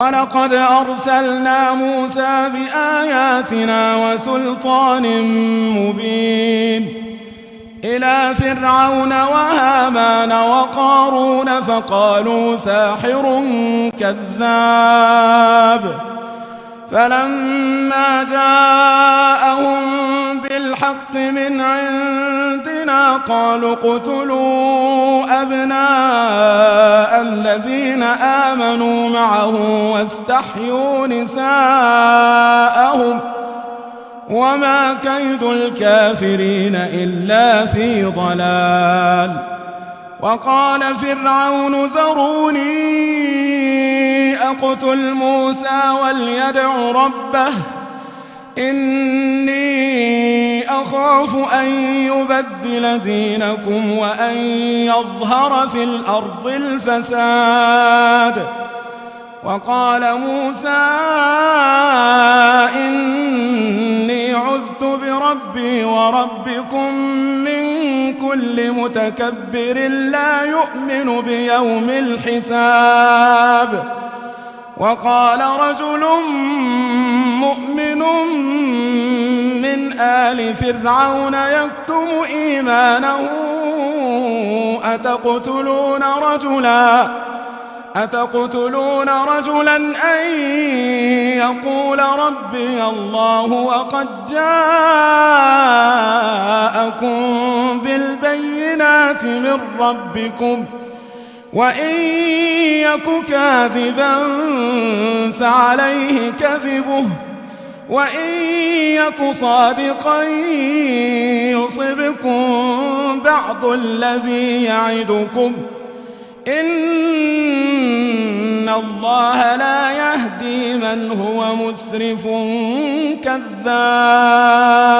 ولقد أرسلنا موسى بآياتنا وسلطان مبين إلى فرعون وهامان وقارون فقالوا ساحر كذاب فلما جاءهم بالحق من عندنا قالوا اقتلوا أبناء الذين آمنوا معه واستحيوا نساءهم وما كيد الكافرين إلا في ضلال. وقال فرعون ذروني أقتل موسى وليدع ربه إني أخاف أن يبدل دينكم وأن يظهر في الأرض الفساد. وقال موسى إني عذت بربي وربكم من كل متكبر لا يؤمن بيوم الحساب. وقال رجل مؤمن من آل فرعون يكتم إيمانه أتقتلون رجلا أن يقول ربي الله وقد جاءكم بالبينات من ربكم وإن يك كاذبا فعليه كذبه وإن يك صادقا يصبكم بعض الذي يعدكم إن الله لا يهدي من هو مسرف كذاب.